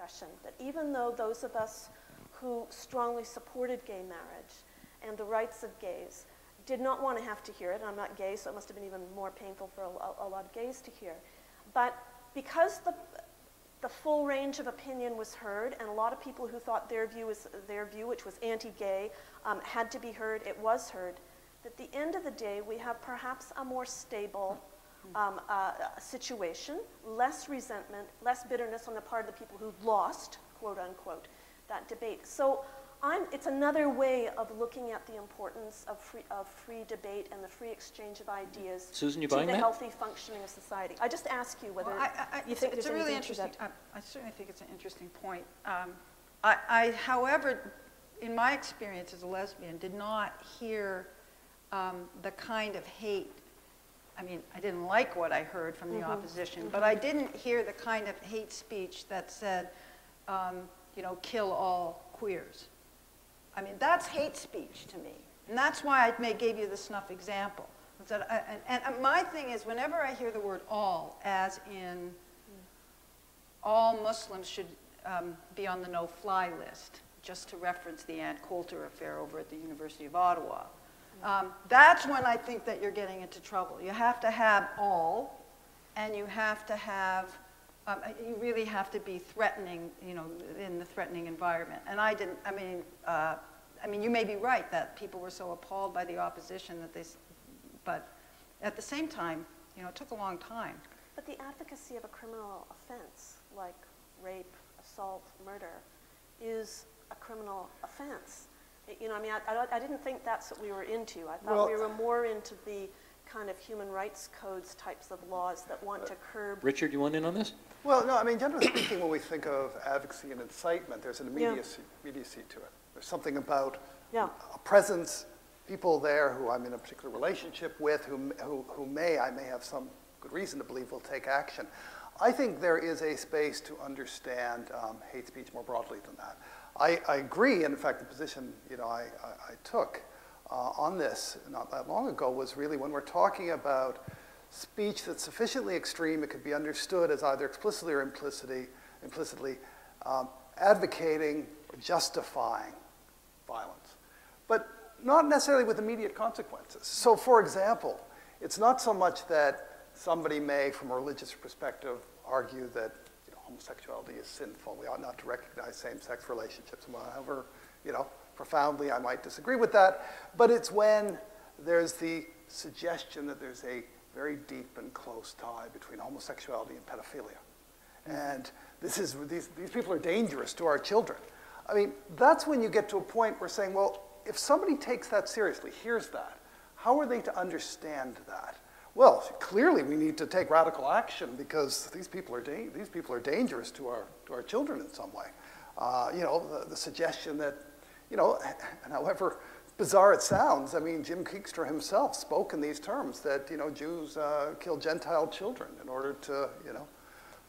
impression that even though those of us who strongly supported gay marriage and the rights of gays did not want to have to hear it, and I'm not gay, so it must have been even more painful for a lot of gays to hear, but because the full range of opinion was heard, and a lot of people who thought their view, which was anti-gay, had to be heard, it was heard, that at the end of the day, we have perhaps a more stable situation, less resentment, less bitterness on the part of the people who lost, quote unquote, that debate. So it's another way of looking at the importance of free debate and the free exchange of ideas Susan, you to buying the that? healthy functioning of society. I just ask you whether you think there's really anything to that. I certainly think it's an interesting point. However, in my experience as a lesbian, did not hear the kind of hate. I mean, I didn't like what I heard from the opposition, but I didn't hear the kind of hate speech that said, you know, kill all queers. I mean, that's hate speech to me. And that's why I gave you the snuff example. And my thing is, whenever I hear the word all, as in all Muslims should be on the no-fly list, just to reference the Ann Coulter affair over at the University of Ottawa, that's when I think that you're getting into trouble. You have to have all, and you have to have, you really have to be threatening, you know, in the threatening environment. And I didn't, I mean, you may be right that people were so appalled by the opposition that but at the same time, you know, it took a long time. But the advocacy of a criminal offense, like rape, assault, murder, is a criminal offense. You know, I mean, I didn't think that's what we were into. I thought we were more into the kind of human rights codes types of laws that want to curb. Richard, you want in on this? Well, no, I mean, generally speaking, when we think of advocacy and incitement, there's an immediacy to it. There's something about a presence, people there who I'm in a particular relationship with, who I may have some good reason to believe will take action. I think there is a space to understand hate speech more broadly than that. I agree, and in fact, the position I took on this not that long ago was really when we're talking about speech that's sufficiently extreme, it could be understood as either explicitly or implicitly advocating or justifying violence, but not necessarily with immediate consequences. So, for example, it's not so much that somebody may, from a religious perspective, argue that homosexuality is sinful. We ought not to recognize same-sex relationships. However, profoundly I might disagree with that. But it's when there's the suggestion that there's a very deep and close tie between homosexuality and pedophilia. And these people are dangerous to our children. I mean, that's when you get to a point where saying, well, if somebody takes that seriously, hears that, how are they to understand that? Well, clearly we need to take radical action because these people are dangerous to our children in some way. The suggestion that, and however bizarre it sounds, I mean, Jim Keekstra himself spoke in these terms that, Jews kill Gentile children in order to,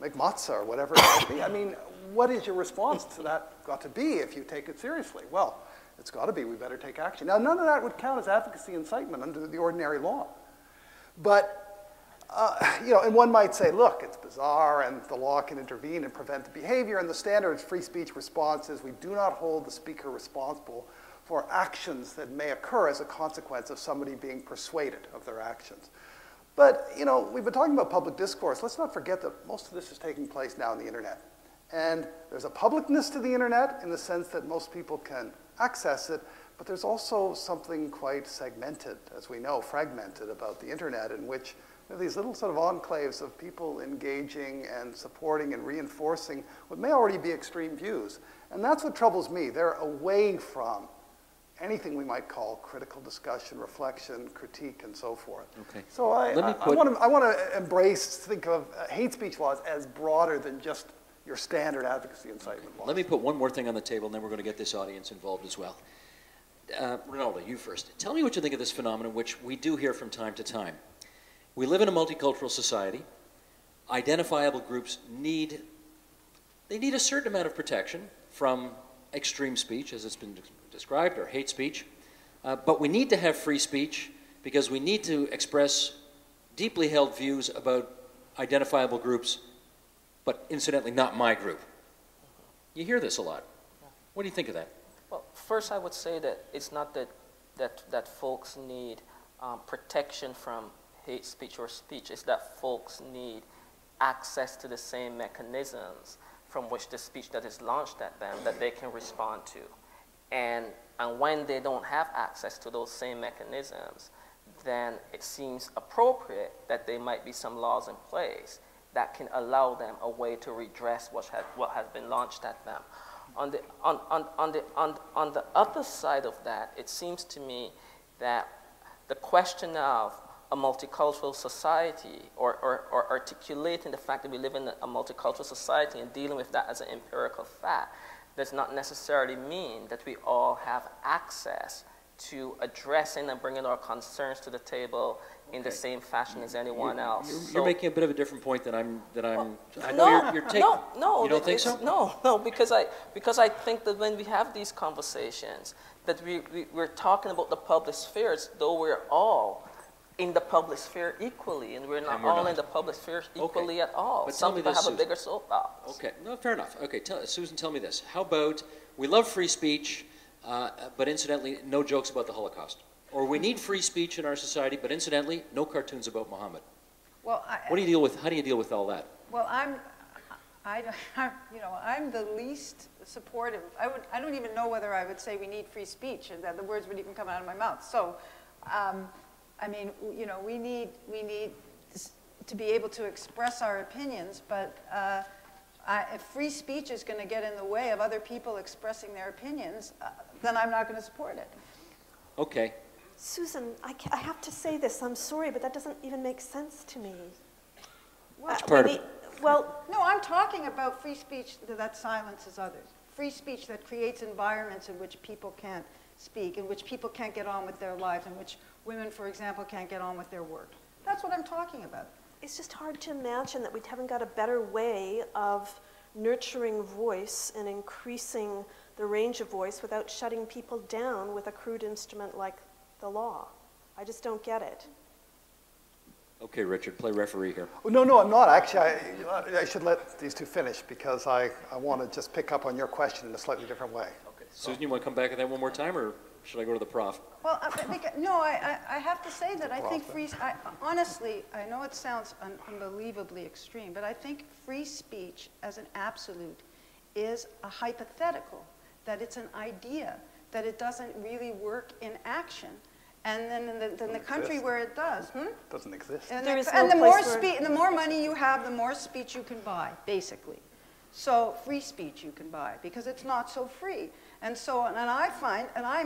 make matzah or whatever it might be. I mean, what is your response to that got to be if you take it seriously? Well, it's got to be we better take action. Now, none of that would count as advocacy incitement under the ordinary law. But, and one might say, look, it's bizarre, and the law can intervene and prevent the behavior, and the standard free speech response is we do not hold the speaker responsible for actions that may occur as a consequence of somebody being persuaded of their actions. But, we've been talking about public discourse. Let's not forget that most of this is taking place now on the internet. And there's a publicness to the internet in the sense that most people can access it, but there's also something quite segmented, as we know, fragmented about the internet, in which there are these little sort of enclaves of people engaging and supporting and reinforcing what may already be extreme views. And that's what troubles me. They're away from anything we might call critical discussion, reflection, critique, and so forth. Okay. So I want to think of hate speech laws as broader than just your standard advocacy incitement laws. Let me put one more thing on the table, and then we're going to get this audience involved as well. Rinaldo, you first. Tell me what you think of this phenomenon, which we do hear from time to time. We live in a multicultural society. Identifiable groups need a certain amount of protection from extreme speech, as it's been described, or hate speech. But we need to have free speech because we need to express deeply held views about identifiable groups, but incidentally not my group. You hear this a lot. What do you think of that? Well, first I would say that it's not that folks need protection from hate speech or speech. It's that folks need access to the same mechanisms from which the speech that is launched at them that they can respond to. And when they don't have access to those same mechanisms, then it seems appropriate that there might be some laws in place that can allow them a way to redress what has been launched at them. On the other side of that, it seems to me that the question of a multicultural society or articulating the fact that we live in a multicultural society and dealing with that as an empirical fact does not necessarily mean that we all have access to addressing and bringing our concerns to the table in the same fashion as anyone else. You're making a bit of a different point than I'm. I know no, you're taking. No, you don't think so? No, because I think that when we have these conversations, that we're talking about the public spheres, though we're all in the public sphere equally, and we're not all in the public sphere equally at all. But some people have a bigger soapbox. Okay, no, fair enough. Okay, Susan, tell me this. How about we love free speech, but incidentally, no jokes about the Holocaust? Or we need free speech in our society, but incidentally, no cartoons about Muhammad. Well, what do you deal with? How do you deal with all that? Well, I'm the least supportive. I don't even know whether I would say we need free speech, and that the words would even come out of my mouth. So, I mean, we need to be able to express our opinions, but if free speech is going to get in the way of other people expressing their opinions, then I'm not going to support it. Okay. Susan, I have to say this. I'm sorry, but that doesn't even make sense to me. Well, no, I'm talking about free speech that silences others. Free speech that creates environments in which people can't speak, in which people can't get on with their lives, in which women, for example, can't get on with their work. That's what I'm talking about. It's just hard to imagine that we haven't got a better way of nurturing voice and increasing the range of voice without shutting people down with a crude instrument like the law. I just don't get it. Okay, Richard, play referee here. Oh, no, I'm not. Actually, I should let these two finish because I want to just pick up on your question in a slightly different way. Okay. Susan, you want to come back at that one more time, or should I go to the prof? Well, no, I have to say that I think honestly, I know it sounds unbelievably extreme, but I think free speech as an absolute is a hypothetical, that it's an idea, that it doesn't really work in action. And then in the country where it does, doesn't exist. And the more money you have, the more speech you can buy, basically. So free speech you can buy because it's not so free. And so, and I find, and I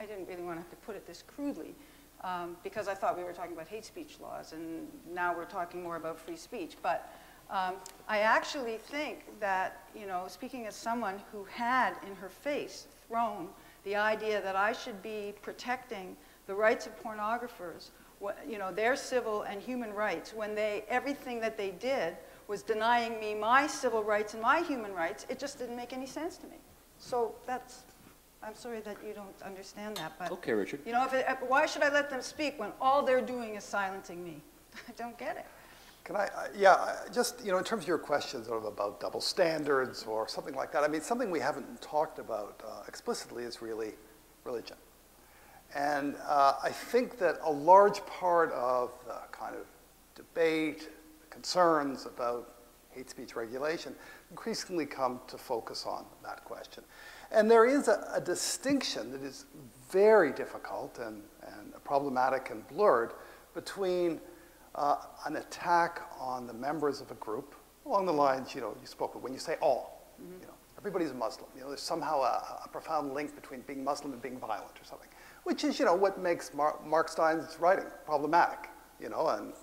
didn't really want to have to put it this crudely because I thought we were talking about hate speech laws, and now we're talking more about free speech. But I actually think that, speaking as someone who had in her face thrown the idea that I should be protecting the rights of pornographers, their civil and human rights, when everything that they did was denying me my civil rights and my human rights, it just didn't make any sense to me. So I'm sorry that you don't understand that, but okay, Richard. Why should I let them speak when all they're doing is silencing me? I don't get it. Can I, just, in terms of your question sort of about double standards or something like that, I mean, something we haven't talked about explicitly is really religion. And I think that a large part of the kind of debate, concerns about hate speech regulation increasingly come to focus on that question. And there is a distinction that is very difficult and problematic and blurred between an attack on the members of a group along the lines, you spoke of when you say all, everybody's a Muslim. There's somehow a profound link between being Muslim and being violent or something, which is, what makes Mark Stein's writing problematic, and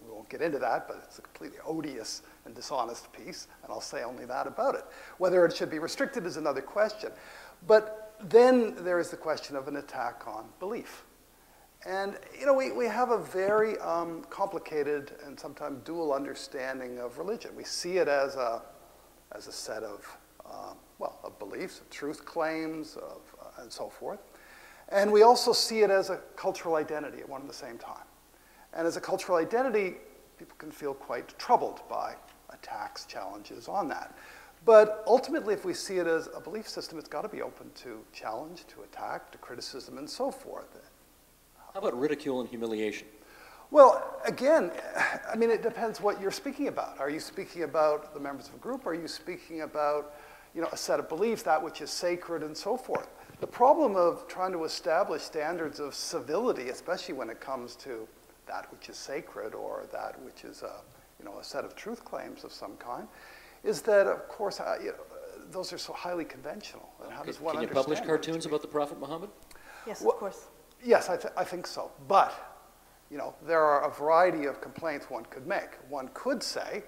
we won't get into that, but it's a completely odious and dishonest piece, and I'll say only that about it. Whether it should be restricted is another question. But then there is the question of an attack on belief. And, we have a very complicated and sometimes dual understanding of religion. We see it as a set of, of beliefs, of truth claims, and so forth. And we also see it as a cultural identity at one and the same time. And as a cultural identity, people can feel quite troubled by attacks, challenges on that. But ultimately, if we see it as a belief system, it's got to be open to challenge, to attack, to criticism, and so forth. How about ridicule and humiliation? Well, again, I mean, it depends what you're speaking about. Are you speaking about the members of a group? Are you speaking about, you know, a set of beliefs, that which is sacred, and so forth? The problem of trying to establish standards of civility, especially when it comes to that which is sacred or that which is you know, a set of truth claims of some kind, is that, of course, you know, those are so highly conventional. And how does one Can you understand publish cartoons about the Prophet Muhammad? Yes, Well, of course. Yes, I think so. But, you know, there are a variety of complaints one could make. One could say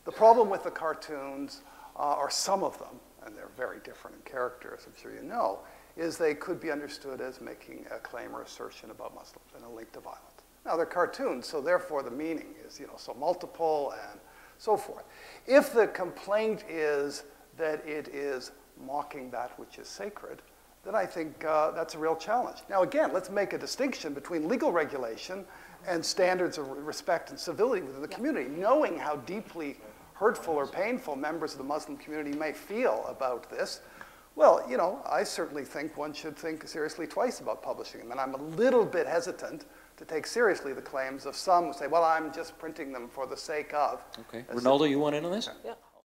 the problem with the cartoons, or some of them, and they're very different in character, as I'm sure you know, is they could be understood as making a claim or assertion about Muslims and a link to violence. Now, they're cartoons, so therefore the meaning is, you know, so multiple and so forth. If the complaint is that it is mocking that which is sacred, then I think that's a real challenge. Now, again, let's make a distinction between legal regulation and standards of respect and civility within the community, knowing how deeply hurtful or painful members of the Muslim community may feel about this. Well, you know, I certainly think one should think seriously twice about publishing them, and I'm a little bit hesitant to take seriously the claims of some who say, well, I'm just printing them for the sake of. Okay. Rinaldo, you want in on this? Yeah.